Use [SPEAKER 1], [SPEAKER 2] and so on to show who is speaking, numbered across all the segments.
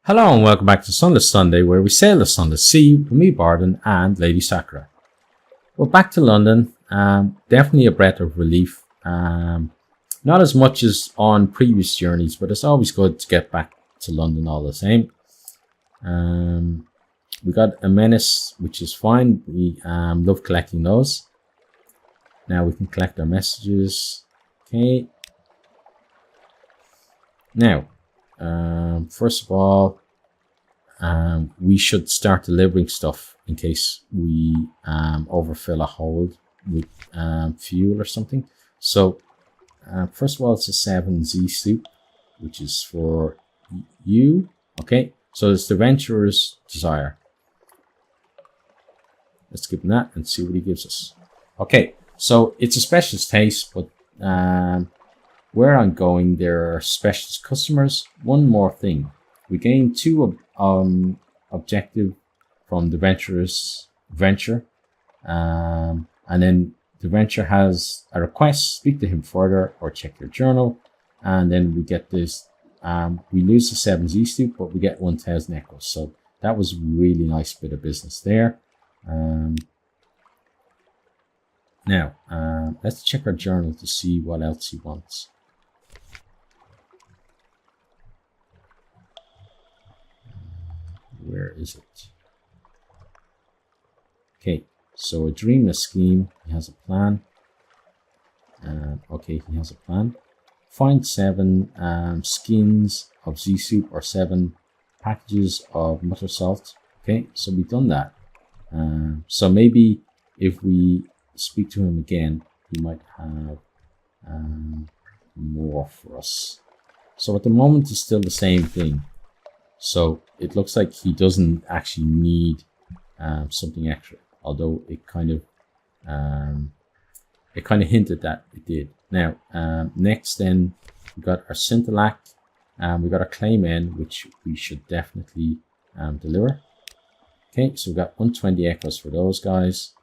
[SPEAKER 1] Hello and welcome back to Sunless Sunday, where we sail the Sunless Sea with me, Bardon, and Lady Sakura. We're back to London. Definitely a breath of relief. Not as much as on previous journeys, but it's always good to get back to London all the same. We got a menace, which is fine. We love collecting those. Now we can collect our messages. Okay. Now, first of all, we should start delivering stuff in case we overfill a hold with fuel or something. So first of all, it's a 7Z soup, which is for you. Okay, so it's the Venturer's Desire. Let's give him that and see what he gives us. Okay, so it's a specialist taste, but where I'm going, there are specialist customers. One more thing, we gain 2 objective from the Venturer's venture, and then the venture has a request. Speak to him further or check your journal, and then we get this. We lose the 7Z soup, but we get 1000 echoes. So that was a really nice bit of business there. Now let's check our journal to see what else he wants. Where is it? Okay, so a dreamless scheme. He has a plan. Okay, he has a plan. Find 7 skins of Z soup or 7 packages of butter salt. Okay, so we've done that. So maybe if we speak to him again, he might have more for us. So at the moment, it's still the same thing. So it looks like he doesn't actually need something extra, although it kind of hinted that it did. Now next, then we got our Scintillac, and we got our claim in, which we should definitely deliver. Okay, so we got 120 echoes for those guys.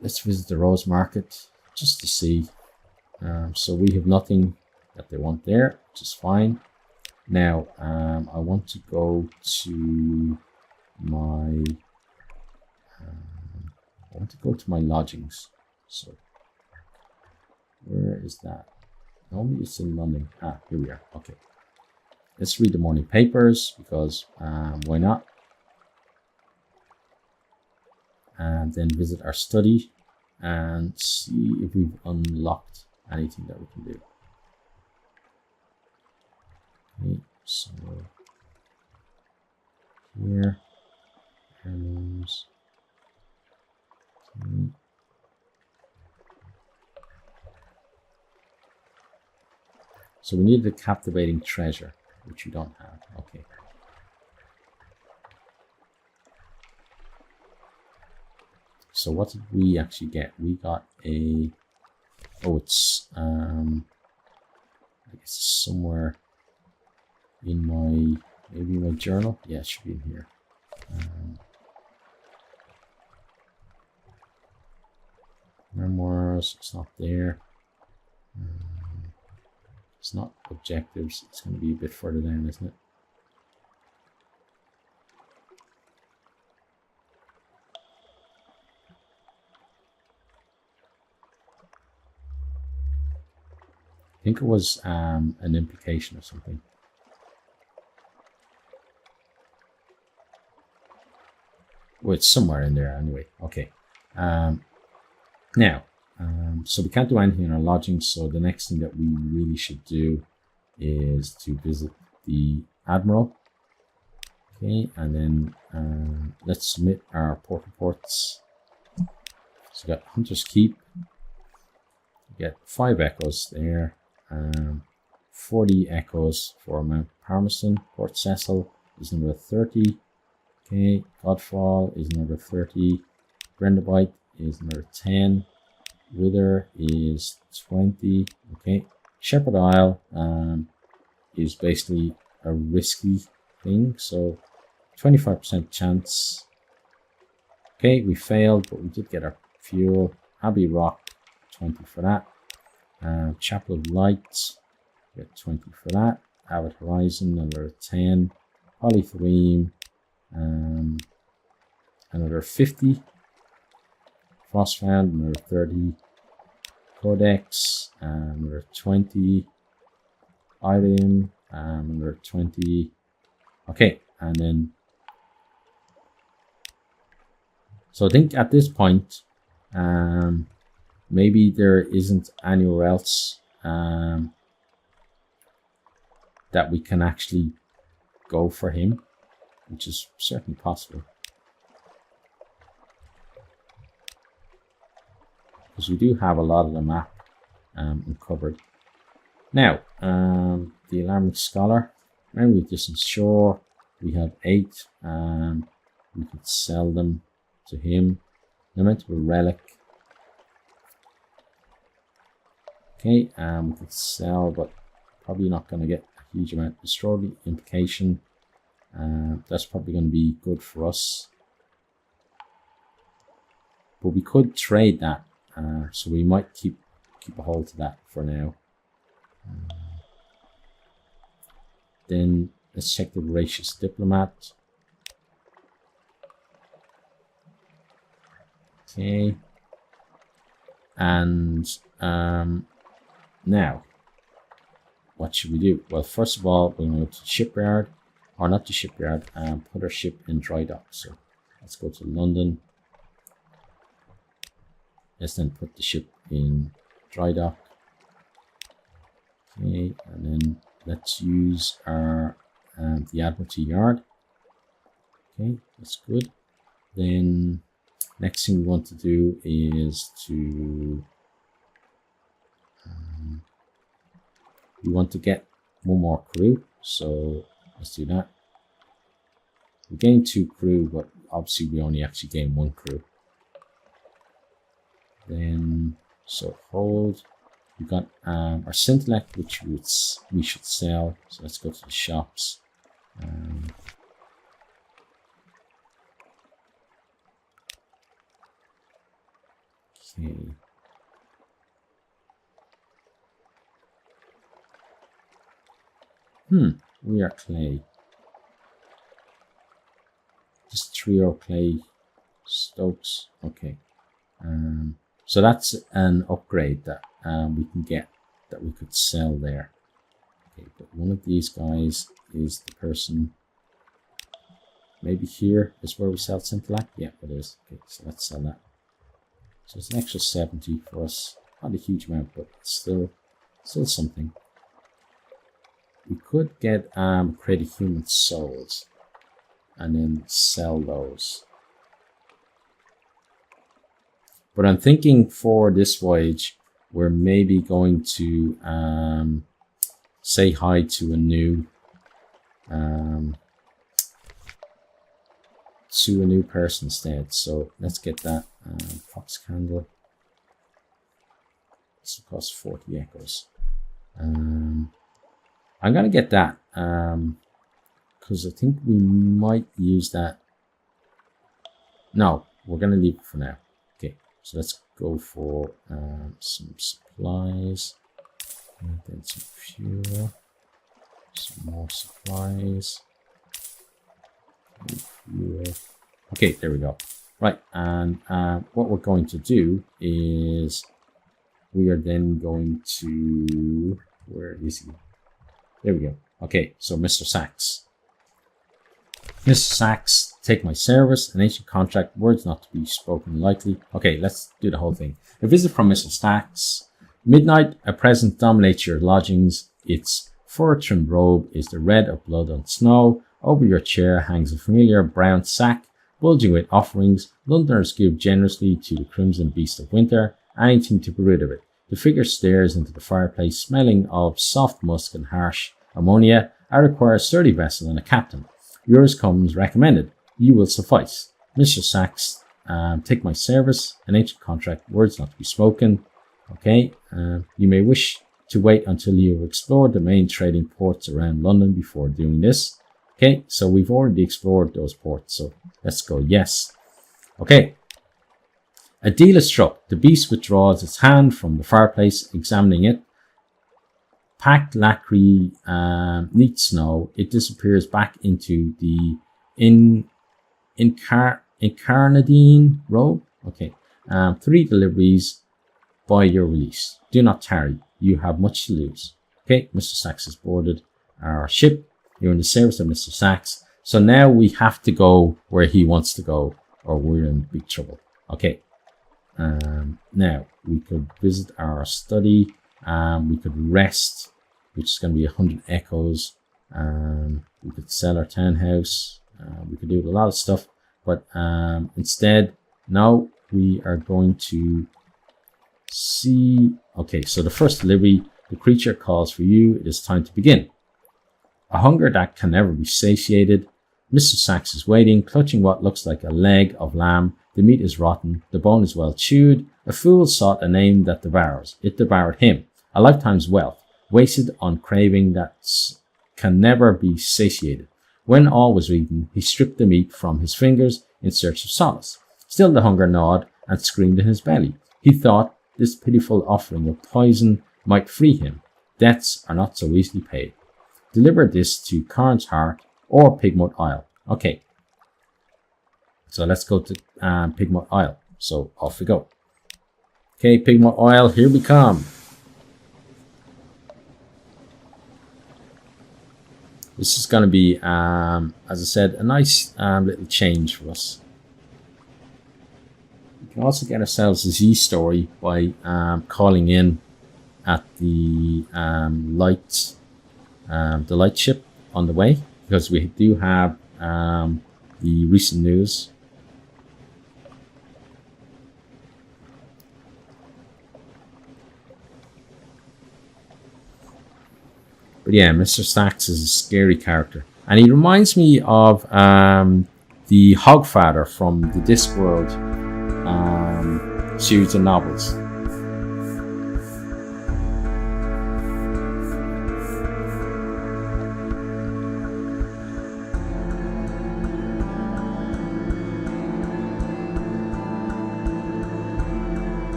[SPEAKER 1] Let's visit the Rose Market just to see. So we have nothing that they want there, which is fine. Now I want to go to my lodgings. So where is that? Normally it's in London. Here we are. Okay, let's read the morning papers, because why not? And then visit our study and see if we've unlocked anything that we can do. Okay, so here, heirlooms. Okay. So we need the captivating treasure, which you don't have. Okay. So what did we actually get? We got a, it's I guess somewhere in maybe my journal. Yeah, it should be in here. Memoirs, it's not there. It's not objectives. It's going to be a bit further down, isn't it? I think it was an implication or something. Well, it's somewhere in there anyway. Okay. Now, so we can't do anything in our lodgings. So the next thing that we really should do is to visit the Admiral. Okay, and then let's submit our port reports. So we got Hunter's Keep. We get 5 echoes there. 40 echoes for Mount Palmerston. Port Cecil is number 30. Okay, Godfall is number 30. Brendabite is number 10. Wither is 20. Okay, Shepherd Isle is basically a risky thing, so 25% chance. Okay, we failed, but we did get our fuel. Abbey Rock, 20 for that. Chapel of Light, get 20 for that. Avid Horizon, another 10. Polythreme, another 50. Frostfound, another 30. Codex, another 20. Item, another 20. Okay, and then so I think at this point, maybe there isn't anywhere else that we can actually go for him, which is certainly possible. Because we do have a lot of the map uncovered. Now, the Alarmic Scholar, remember with distance shore, we have 8, we could sell them to him. Lamentable Relic. Okay, we could sell, but probably not going to get a huge amount. Destroy the Implication. That's probably going to be good for us. But we could trade that, so we might keep a hold to that for now. Then let's check the Voracious Diplomat. Okay. And now, what should we do? Well, first of all, we're going to go to the shipyard, or not the shipyard, and put our ship in dry dock. So let's go to London. Let's then put the ship in dry dock. Okay, and then let's use our the Admiralty Yard. Okay, that's good. Then next thing we want to do is to we want to get one more crew. So let's do that. We gained 2 crew, but obviously we only actually gained 1 crew. Then so hold. We got our Scintillect, which we should sell. So let's go to the shops. Okay. We are clay. Just trio clay stokes. Okay. So that's an upgrade that we can get, that we could sell there. Okay, but one of these guys is the person. Maybe here is where we sell Scintillect. Yeah, it is. Okay, so let's sell that. So it's an extra 70 for us. Not a huge amount, but still something. We could get create a human souls and then sell those. But I'm thinking for this voyage, we're maybe going to say hi to a new person instead. So let's get that Fox Candle. This will cost 40 echoes. I'm gonna get that because I think we might use that. No, we're gonna leave it for now. Okay, so let's go for some supplies, and then some fuel, some more supplies, fuel. Okay, there we go. Right, and what we're going to do is we are then going to, where is he? There we go. Okay, so Mr. Sachs. Mr. Sachs, take my service, an ancient contract, words not to be spoken lightly. Okay, let's do the whole thing. A visit from Mr. Sachs. Midnight, a present dominates your lodgings. Its fur-trimmed robe is the red of blood on snow. Over your chair hangs a familiar brown sack, bulging with offerings. Londoners give generously to the crimson beast of winter, anything to be rid of it. The figure stares into the fireplace, smelling of soft musk and harsh ammonia. I require a sturdy vessel and a captain. Yours comes recommended. You will suffice. Mr. Sachs, take my service, an ancient contract, words not to be spoken. Okay, you may wish to wait until you have explored the main trading ports around London before doing this. Okay, so we've already explored those ports, so let's go yes. Okay. A deal is struck. The beast withdraws its hand from the fireplace, examining it. packed lacquer neat snow. It disappears back into the incarnadine robe. Okay. 3 deliveries by your release. Do not tarry. You have much to lose. Okay, Mr. Sachs has boarded our ship. You're in the service of Mr. Sachs. So now we have to go where he wants to go, or we're in big trouble. Okay. Now we could visit our study. We could rest, which is going to be 100 echoes. We could sell our townhouse. We could do a lot of stuff, but instead, now we are going to see. Okay, so the first delivery, the creature calls for you. It is time to begin. A hunger that can never be satiated. Mr. Sachs is waiting, clutching what looks like a leg of lamb. The meat is rotten. The bone is well chewed. A fool sought a name that devours. It devoured him. A lifetime's wealth, wasted on craving that can never be satiated. When all was eaten, he stripped the meat from his fingers in search of solace. Still the hunger gnawed and screamed in his belly. He thought this pitiful offering of poison might free him. Debts are not so easily paid. Deliver this to Carn's Heart or Pigmouth Isle. Okay. So let's go to Pigmouth Isle. So off we go. Okay, Pigmouth Isle, here we come. This is going to be, as I said, a nice little change for us. We can also get ourselves a Z story by calling in at the light ship on the way, because we do have the recent news. But yeah, Mr. Sachs is a scary character, and he reminds me of the Hogfather from the Discworld series of novels.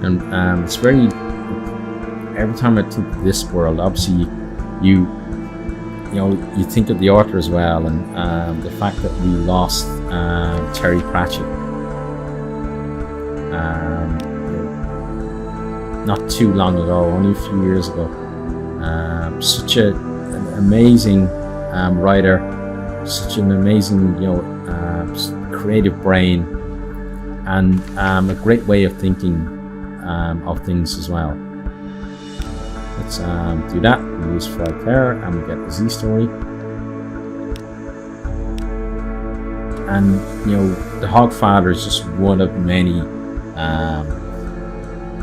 [SPEAKER 1] And it's very, every time I think of this world, obviously you think of the author as well, and the fact that we lost Terry Pratchett not too long ago, only a few years ago. Such an amazing writer, such an amazing creative brain, and a great way of thinking of things as well. Let's do that. We'll use flag there, and we'll get the Z story. And the Hogfather is just one of many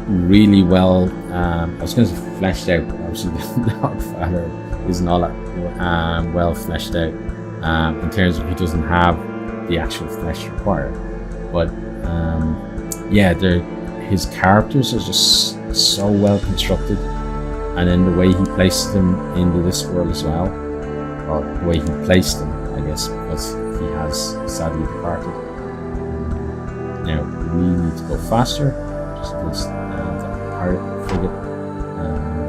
[SPEAKER 1] really well. I was going to say fleshed out, but obviously the Hogfather isn't all that well fleshed out in terms of he doesn't have the actual flesh required. But yeah, his characters are just so well constructed, and then the way he places them into this world as well, or the way he placed them, I guess, because he has sadly departed. Now we need to go faster, just in case the pirate frigate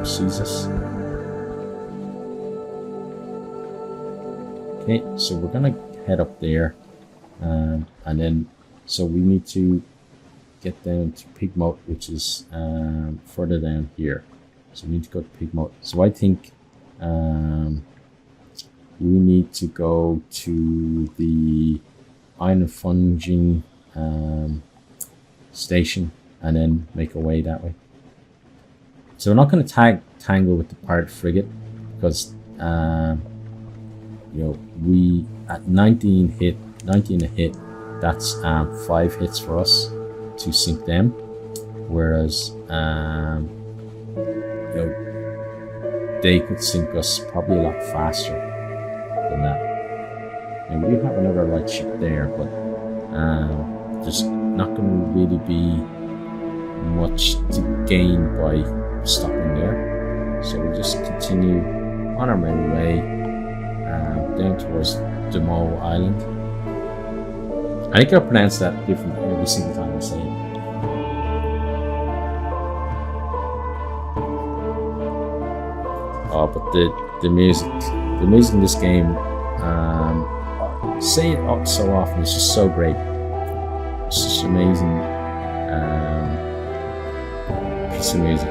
[SPEAKER 1] sees us. Okay, so we're gonna head up there, and then so we need to get down to Pigmouth, which is further down here. So we need to go to Pigmouth. So I think we need to go to the Iron Funging station and then make our way that way. So we're not going to tangle with the pirate frigate, because we at 19 a hit, that's 5 hits for us to sink them, whereas they could sink us probably a lot faster than that. And we do have another light ship there, but there's not going to really be much to gain by stopping there. So we'll just continue on our merry way down towards Demo Island. I think I pronounce that different every single time I say it. Oh, but the music in this game, say it so often, it's just so great. It's just amazing piece of music.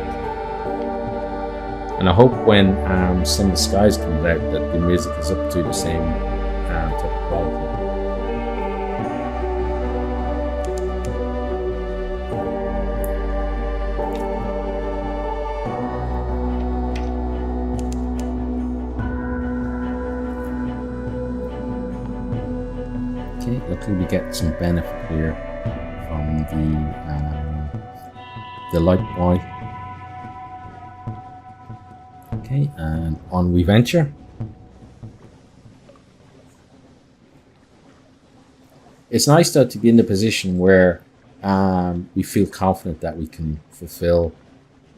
[SPEAKER 1] And I hope when Sunless Skies comes out that the music is up to the same type of quality. Okay, luckily we get some benefit here from the light buoy. Okay, and on we venture. It's nice though to be in the position where we feel confident that we can fulfill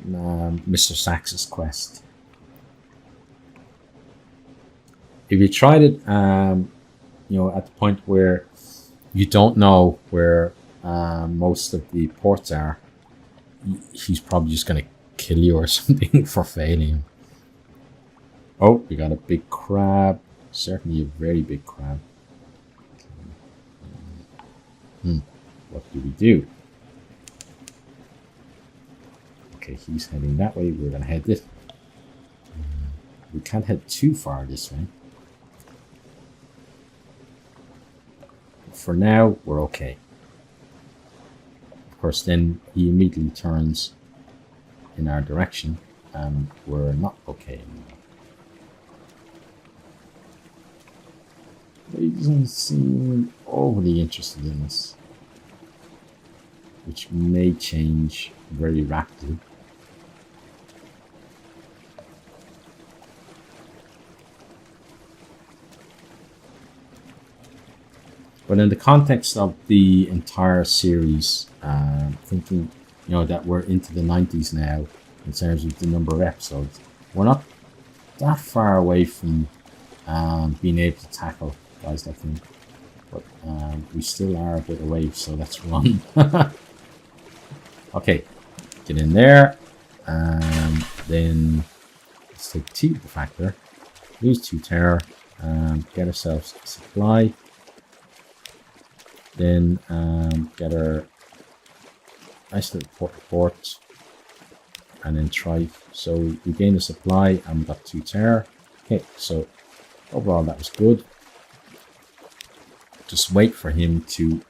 [SPEAKER 1] Mr. Sachs's quest. If you tried it, you know, at the point where you don't know where most of the ports are, he's probably just going to kill you or something for failing. Oh, we got a big crab. Certainly a very big crab. What do we do? Okay, he's heading that way. We're going to head this. We can't head too far this way. For now, we're okay. Of course, then he immediately turns in our direction and we're not okay anymore. He doesn't seem overly interested in us, which may change very rapidly. But in the context of the entire series, thinking, you know, that we're into the 90s now in terms of the number of episodes, we're not that far away from being able to tackle guys, I think. But we still are a bit away, so let's run. Okay, get in there. Then let's take 2 the factor, lose 2 terror, get ourselves a supply. Then get our nice little port and then try. So we gain a supply and we got 2 terror. Okay, so overall that was good. Just wait for him to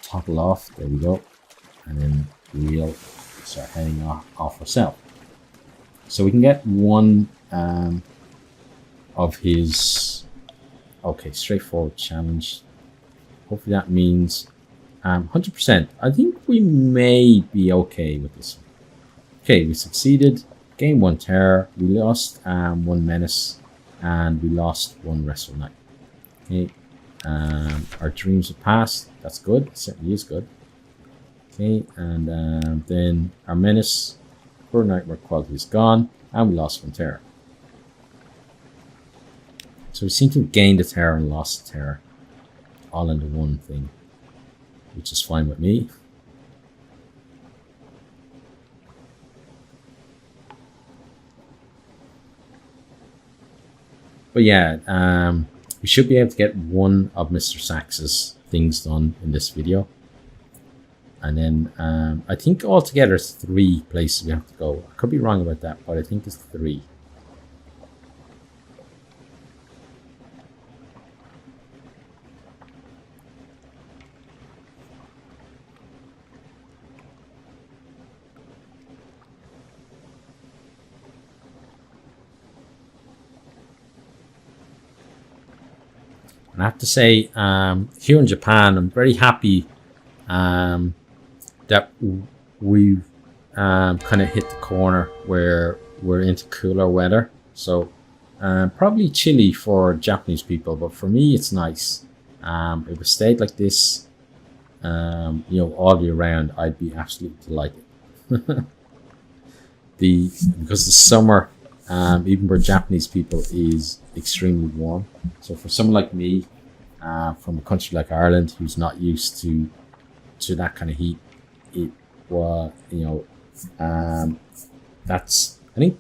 [SPEAKER 1] topple off. There we go. And then we'll start heading off ourselves. So we can get 1 of his, okay, straightforward challenge. Hopefully that means 100%. I think we may be okay with this one. Okay, we succeeded. Gained 1 terror. We lost 1 menace. And we lost 1 wrestle knight. Okay. Our dreams have passed. That's good. It certainly is good. Okay, and then our menace, poor nightmare quality is gone. And we lost 1 terror. So we seem to have gained a terror and lost a terror. All into one thing, which is fine with me. But yeah, we should be able to get 1 of Mr. Sachs's things done in this video. And then I think altogether it's 3 places we have to go. I could be wrong about that, but I think it's 3. And I have to say, here in Japan, I'm very happy that we've kind of hit the corner where we're into cooler weather. So probably chilly for Japanese people, but for me, it's nice. If it stayed like this, you know, all year round, I'd be absolutely delighted. Because the summer, even for Japanese people, is extremely warm. So for someone like me, from a country like Ireland, who's not used to that kind of heat, it was, you know, that's, I think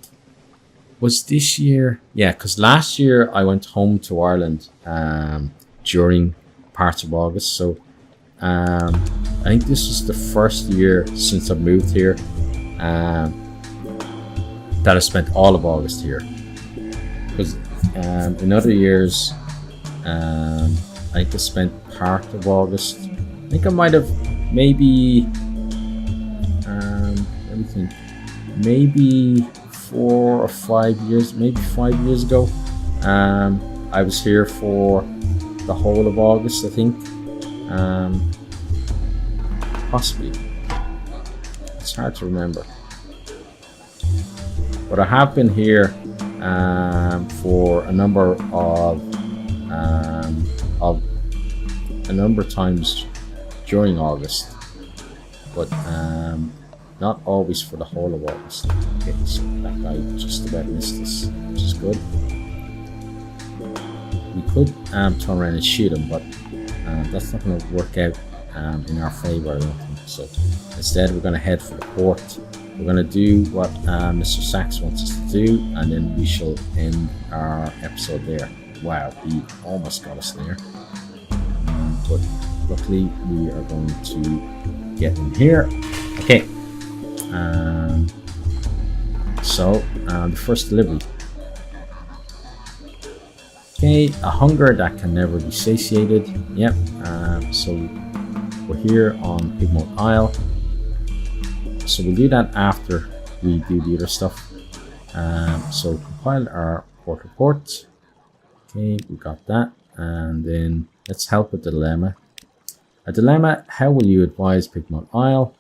[SPEAKER 1] Was this year? Yeah, because last year I went home to Ireland during parts of August. So I think this is the first year since I've moved here that I spent all of August here. Because in other years, I think I spent part of August. I think I might have maybe, let me think, maybe 4 or 5 years, maybe 5 years ago. I was here for the whole of August, I think. Possibly. It's hard to remember. But I have been here for a number of times during August, but not always for the whole of August. Okay, so that guy just about missed us, which is good. We could turn around and shoot him, but that's not going to work out in our favor, I don't think. So instead, we're going to head for the port. We're going to do what Mr. Sachs wants us to do, and then we shall end our episode there. Wow, he almost got us there. But luckily, we are going to get in here. Okay. So, the first delivery. Okay, a hunger that can never be satiated. Yep. So, we're here on Pigmote Isle. So we'll do that after we do the other stuff. So compile our port report. Okay, we got that. And then let's help with the dilemma. A dilemma, how will you advise Pigmote Isle?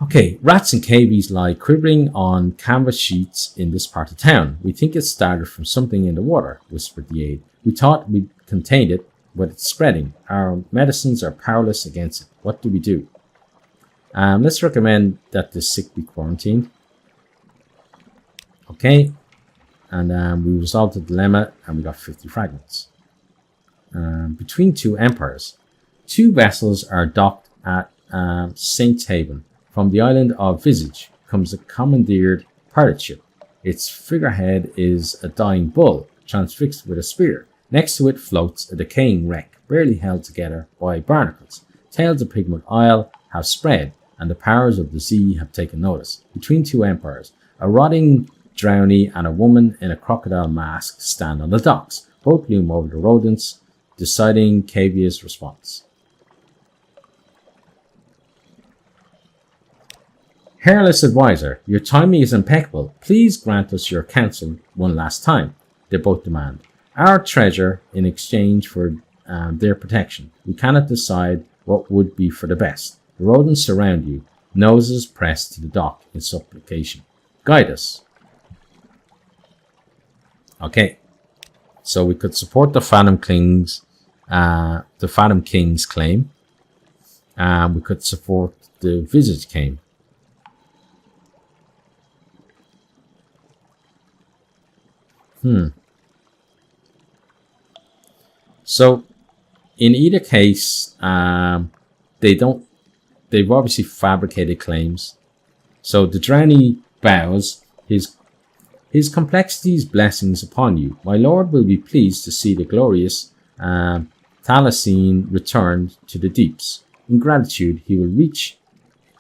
[SPEAKER 1] Okay, rats and cavies lie quivering on canvas sheets in this part of town. We think it started from something in the water, whispered the aide. We thought we'd contained it, but it's spreading. Our medicines are powerless against it. What do we do? Let's recommend that the sick be quarantined. Okay, and we resolved the dilemma and we got 50 fragments. Between two empires, two vessels are docked at Saint Haven. From the island of Visage comes a commandeered pirate ship. Its figurehead is a dying bull transfixed with a spear. Next to it floats a decaying wreck, barely held together by barnacles. Tales of Pigmote Isle have spread, and the powers of the sea have taken notice. Between two empires, a rotting drownie and a woman in a crocodile mask stand on the docks. Both loom over the rodents, deciding Cavia's response. Hairless advisor, your timing is impeccable. Please grant us your counsel one last time, they both demand. Our treasure in exchange for their protection. We cannot decide what would be for the best. The rodents surround you, noses pressed to the dock in supplication. Guide us. Okay, so we could support the Phantom King's claim. We could support the Visage claim. So, in either case, they've obviously fabricated claims. So the drownie bows, his complexity's blessings upon you. My lord will be pleased to see the glorious Thalassene returned to the deeps. In gratitude, he will reach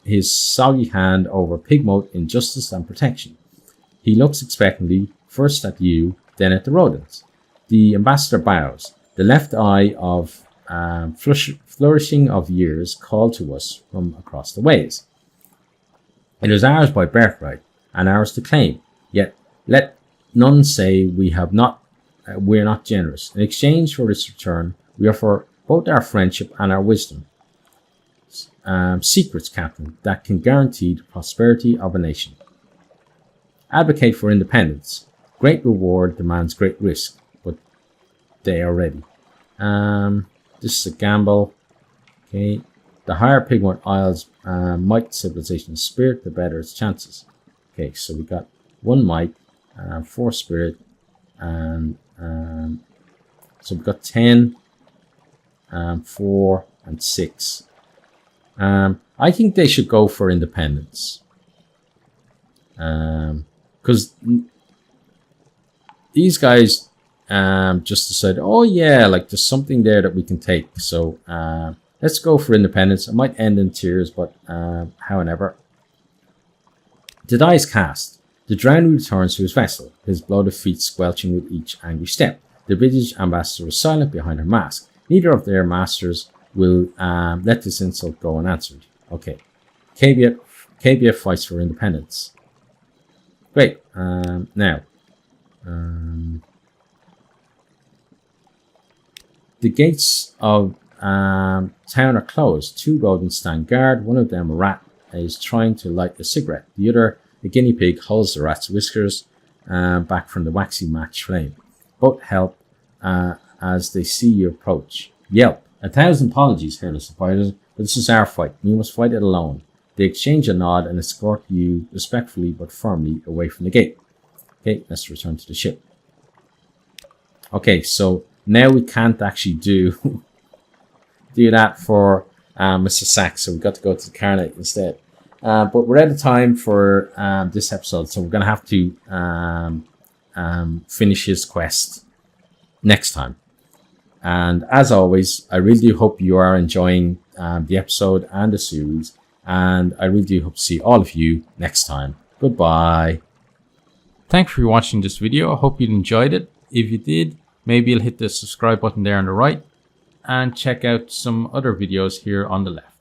[SPEAKER 1] his soggy hand over Pigmote in justice and protection. He looks expectantly, first at you, then at the rodents. The ambassador bows. The left eye of flourishing of years called to us from across the ways. It is ours by birthright, and ours to claim. Yet let none say we are not generous. In exchange for this return, we offer both our friendship and our wisdom. Secrets, Captain, that can guarantee the prosperity of a nation. Advocate for independence. Great reward demands great risk, but they are ready. This is a gamble. Okay. The higher Pigmote Isles might, civilization, spirit, the better its chances. Okay, so we got 1 might, 4 spirit, and so we've got 10, 4, and 6. I think they should go for independence. Because because these guys just decided, oh yeah, like there's something there that we can take. So let's go for independence. It might end in tears, but however. The die is cast. The drowned returns to his vessel, his bloated feet squelching with each angry step. The British ambassador is silent behind her mask. Neither of their masters will let this insult go unanswered. Okay. KBF fights for independence. Great. Now. The gates of town are closed. 2 rodents stand guard. One of them, a rat, is trying to light a cigarette. The other, a guinea pig, holds the rat's whiskers back from the waxy match flame. Both help as they see you approach. Yelp. 1,000 apologies, hairless suppliers, but this is our fight. We must fight it alone. They exchange a nod and escort you respectfully but firmly away from the gate. Okay, let's return to the ship. Okay, so now we can't actually do that for Mr. Sachs, so we got to go to the Carnate instead. But we're out of time for this episode, so we're going to have to finish his quest next time. And as always, I really do hope you are enjoying the episode and the series, and I really do hope to see all of you next time. Goodbye. Thanks for watching this video. I hope you enjoyed it. If you did, maybe you'll hit the subscribe button there on the right and check out some other videos here on the left.